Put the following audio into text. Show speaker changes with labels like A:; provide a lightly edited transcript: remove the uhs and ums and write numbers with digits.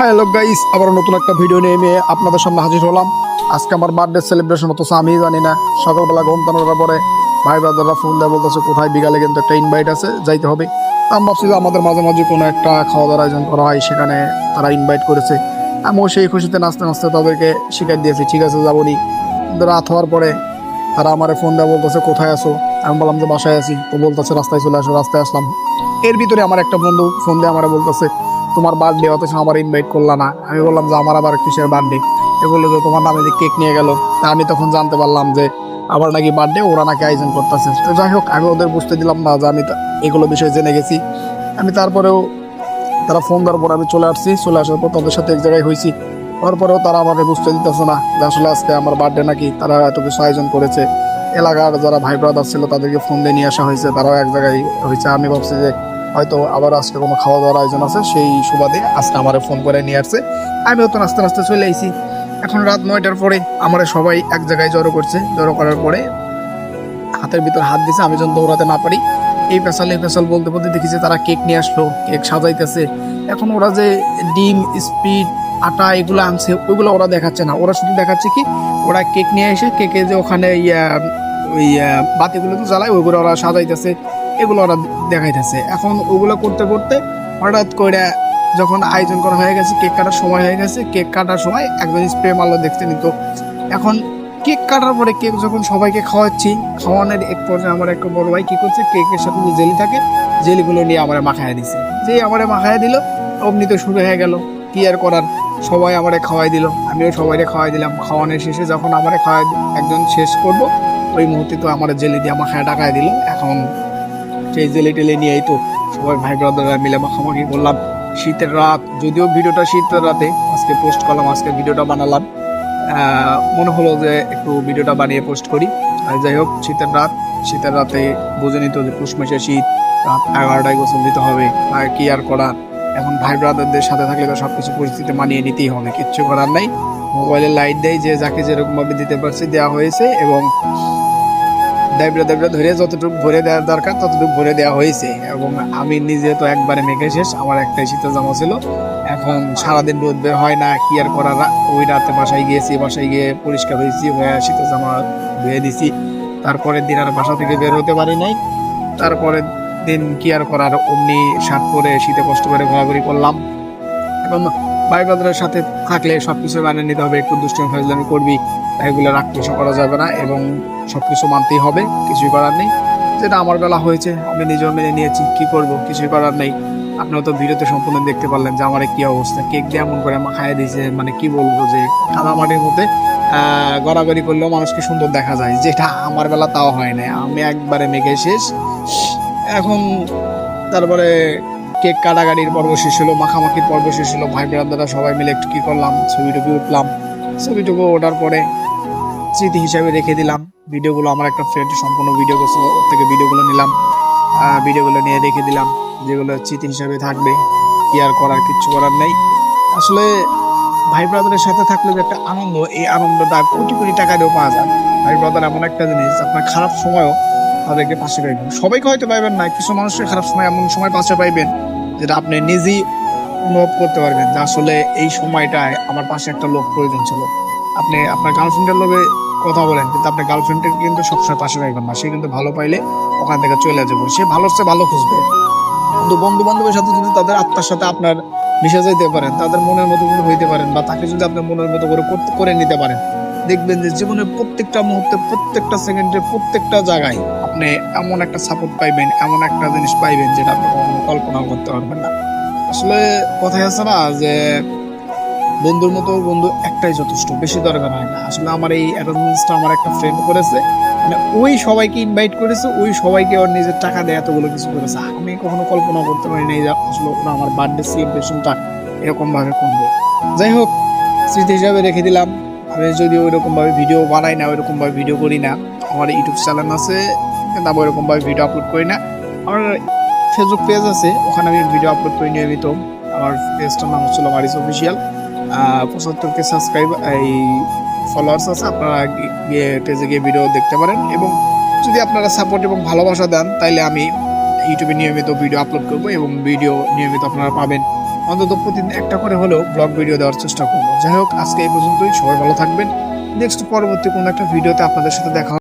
A: Hello guys, আবার নতুন একটা ভিডিও নিয়ে আমি আপনাদের সামনে হাজির হলাম। আজকে আমার বার্থডে সেলিব্রেশন হতো, আমি জানি না। সকালবেলা ঘুম টানোর পরে ভাই ব্রাদাররা ফোন দেয়, বলতেছে কোথায়, বিকালে কিন্তু একটা ইনভাইট আছে, যাইতে হবে। আমি ভাবছি যে আমাদের মাঝে মাঝে কোনো একটা খাওয়া দাওয়ার আয়োজন করা হয়, সেখানে তারা ইনভাইট করেছে। আমিও সেই খুশিতে নাচতে নাচতে তাদেরকে শিখাই দিয়েছি, ঠিক আছে যাবনি। কিন্তু রাত হওয়ার পরে তারা আমার ফোন দেয়, বলতেছে কোথায় আছো। আমি বললাম যে বাসায় আছি। তো বলতেছে রাস্তায় চলে আসো। রাস্তায় আসলাম। এর ভিতরে আমার একটা বন্ধু ফোন দিয়ে আমার বলতেছে তোমার বার্থডে, অথচ আমার ইনভাইট করলা না। আমি বললাম যে আমার আবার কিসের বার্থডে। এ বললো যে তোমার নামে যে কেক নিয়ে গেল। তা আমি তখন জানতে পারলাম যে আবার নাকি বার্থডে ওরা নাকি আয়োজন করতেছে। তো যাই হোক, আমি ওদের বুঝতে দিলাম না যে আমি এগুলো বিষয়ে জেনে গেছি। আমি তারপরেও তারা ফোন দেওয়ার পর আমি চলে আসছি। চলে আসার পর তাদের সাথে এক জায়গায় হয়েছি। তারপরেও তারা আমাকে বুঝতে দিতেছে না যে আসলে আজকে আমার বার্থডে নাকি, তারা এত কিছু আয়োজন করেছে। এলাকার যারা ভাই ব্রাদার ছিল তাদেরকে ফোন দিয়ে নিয়ে আসা হয়েছে, তারাও এক জায়গায় হয়েছে। আমি ভাবছি যে হয়তো আবার আজকে কোনো খাওয়া দাওয়ার আয়োজন আছে, সেই সুবাদে আজকে আমার ফোন করে নিয়ে আসছে। আমিও তো নাচতে নাচতে চলে আইছি। এখন রাত 9টার পরে আমার সবাই এক জায়গায় জড়ো করছে। জড়ো করার পরে হাতের ভিতর হাত দিছে, আমি যখন দৌড়াতে না পারি। এই পেশাল বলতে বলতে দেখি যে তারা কেক নিয়ে আসলো, কেক সাজাইতেছে। এখন ওরা যে ডিম, স্পিড, আটা এগুলো আনছে, ওইগুলো ওরা দেখাচ্ছে না। ওরা শুধু দেখাচ্ছে কি, ওরা কেক নিয়ে এসে কেকে যে ওখানে ওই বাতিগুলো তো জ্বালায়, ওইগুলো ওরা সাজাইতেছে, এগুলো ওরা দেখাইতেছে। এখন ওগুলো করতে করতে হঠাৎ করে যখন আয়োজন করা হয়ে গেছে, কেক কাটার সময় হয়ে গেছে, কেক কাটার সময় একজন স্প্রে মারলো, দেখতে নিত। এখন কেক কাটার পরে কেক যখন সবাইকে খাওয়াচ্ছি, খাওয়ানোর এক পর্যায়ে আমার একটা বড় ভাই কি করছে, কেকের সাথে যে জেলি থাকে, জেলিগুলো নিয়ে আমারে মাখায় দিছে। যে আমারে মাখায় দিল, অমনি তো শুরু হয়ে গেল। কি আর করার, সবাই আমারে খাওয়াই দিল, আমিও সবাইকে খাওয়াই দিলাম। খাওয়ানোর শেষে যখন আমারে খাওয়াই একজন শেষ করব, ওই মুহূর্তে তো আমার জেলি দিয়ে মাখায় টাকায় দিল। এখন সেই জেলি টেলি নিয়েই তো সবাই ভাই ব্রাদাররা মিলে মাখামাখি করলাম। শীতের রাত, যদিও ভিডিওটা শীতের রাতে আজকে পোস্ট করলাম, আজকে ভিডিওটা বানালাম। মনে হলো যে একটু ভিডিওটা বানিয়ে পোস্ট করি। আর যাই হোক, শীতের রাত, শীতের রাতে বুঝে নিত যে পুষ মাসে শীত, রাত 11টায় গোসল দিতে হবে। আর কি আর করার, এখন ভাই ব্রাদারদের সাথে থাকলে তো সবকিছু পরিস্থিতি মানিয়ে নিতেই হবে, কিচ্ছু করার নাই। মোবাইলের লাইট দেয়, যে যাকে যেরকম ভাবে দিতে পারছি দেওয়া হয়েছে, এবং দাবড়া দাবড়া ধরে যতটুকু ভরে দেওয়ার দরকার ততটুকু ভরে দেওয়া হয়েছে। এবং আমি নিজে তো একবারে মেঘে শেষ, আমার একটাই শীতের জামা ছিল। এখন সারাদিন রোদ বের হয় না, কি আর করার। ওই রাতে বাসায় গিয়েছি, বাসায় গিয়ে পরিষ্কার হয়েছি, হয়ে শীতের জামা ধুয়ে দিছি। তারপরের দিন আর বাসা থেকে বের হতে পারি নাই। তারপরের দিন কি আর করার, অমনি শার্ট পরে শীতে কষ্ট করে ঘোরাঘুরি করলাম। এবং ভাই ব্রাদারের সাথে থাকলে সবকিছু মানিয়ে নিতে হবে, একটু দুষ্টুমি ফাজলামি করবি, এগুলো রাগ কিছু করা যাবে না, এবং সবকিছু মানতেই হবে, কিছুই করার নেই। যেটা আমার বেলা হয়েছে, আমি নিজেও মেনে নিয়েছি, কি করব, কিছুই করার নেই। আপনারা তো ভিডিওতে সম্পূর্ণ দেখতে পারলেন যে আমার কি অবস্থা, কেক দিয়ে এমন করে মাখায় দিয়েছে, মানে কি বলবো, যে কাদামাটির মধ্যে গড়াগড়ি করলেও মানুষকে সুন্দর দেখা যায়, যেটা আমার বেলা তাও হয় না, আমি একবারে মেঘে শেষ। এখন তারপরে কেক কাটাকাটির পর্ব শেষ হলো, মাখামাখির পর্ব শেষ হলো। ভাই ব্রাদাররা সবাই মিলে একটু কি করলাম, ছবিটুকু উঠলাম। ছবিটুকু ওঠার পরে স্মৃতি হিসাবে রেখে দিলাম। ভিডিওগুলো আমার একটা ফ্রেন্ড সম্পূর্ণ ভিডিও করছে, ওর থেকে ভিডিওগুলো নিলাম, ভিডিওগুলো নিয়ে রেখে দিলাম, যেগুলো স্মৃতি হিসাবে থাকবে। কি আর করার, কিচ্ছু করার নেই। আসলে ভাই ব্রাদারের সাথে থাকলে যে একটা আনন্দ, এই আনন্দটা কোটি কোটি টাকা দিয়েও পাওয়া যায়। ভাই ব্রাদার এমন একটা জিনিস, আপনার খারাপ সময়ও তাদেরকে পাশে পাইবেন। সবাইকে হয়তো পাইবেন না, কিছু মানুষের খারাপ সময় এমন সময় পাশে পাইবেন যেটা আপনি নিজেই অনুভব করতে পারবেন যে আসলে এই সময়টায় আমার পাশে একটা লোক প্রয়োজন ছিল। আপনি আপনার গার্লফ্রেন্ডের লোকে কথা বলেন, কিন্তু আপনার গার্লফ্রেন্ডের কিন্তু সবসময় পাশে পাইবেন না। সে কিন্তু ভালো পাইলে ওখান থেকে চলে যাবো, সে ভালোর চেয়ে ভালো খুঁজবে। কিন্তু বন্ধু বান্ধবের সাথে যদি তাদের আত্মার সাথে আপনার মিশে যেতে পারেন, তাদের মনের মতো করে হইতে পারেন, বা তাকে যদি আপনার মনের মতো করে করে নিতে পারেন, দেখবেন যে জীবনের প্রত্যেকটা মুহূর্তে, প্রত্যেকটা সেকেন্ডে, প্রত্যেকটা জায়গায় আপনি এমন একটা সাপোর্ট পাইবেন, এমন একটা জিনিস পাইবেন যেটা আপনি কখনো কল্পনাও করতে পারবেন না। আসলে কথাই আছে না যে বন্ধুর মতো বন্ধু একটাই যথেষ্ট, বেশি দরকার হয় না। আসলে আমার এই অ্যারেঞ্জমেন্টটা আমার একটা ফ্রেন্ড করেছে, মানে ওই সবাইকে ইনভাইট করেছে, ওই সবাইকে ওর নিজের টাকা দিয়ে এতগুলো কিছু করেছে। আমি কখনো কল্পনা করতে পারি না যে আসলে ওরা আমার বার্থডে সেলিব্রেশনটা এরকম ভাবে করবে। যাই হোক, স্মৃতি হিসাবে রেখে দিলাম। আমি যদি ওইরকম ভাবে ভিডিও বানাই না, ওইরকম ভাবে ভিডিও করি না। আমার ইউটিউব চ্যানেল আছে, কিন্তু আমি ওইরকম ভাবে ভিডিও আপলোড করি না। আমার ফেসবুক পেজ আছে, ওখানে আমি ভিডিও আপলোড করি নিয়মিত। আমার পেজটার নাম হচ্ছিল মারিস অফিসিয়াল। 75কে সাবস্ক্রাইব এই ফলোয়ার্স আছে, আপনারা গিয়ে পেজে গিয়ে ভিডিও দেখতে পারেন। এবং যদি আপনারা সাপোর্ট এবং ভালোবাসা দেন, তাইলে আমি ইউটিউবে নিয়মিত ভিডিও আপলোড করব, এবং ভিডিও নিয়মিত আপনারা পাবেন। অন্তত প্রতিদিন একটা করে হলেও ব্লগ ভিডিও দেওয়ার চেষ্টা করবো। যাই হোক, আজকে এই পর্যন্তই। সবাই ভালো থাকবেন। নেক্সট পরবর্তী কোনো একটা ভিডিওতে আপনাদের সাথে দেখা হবে।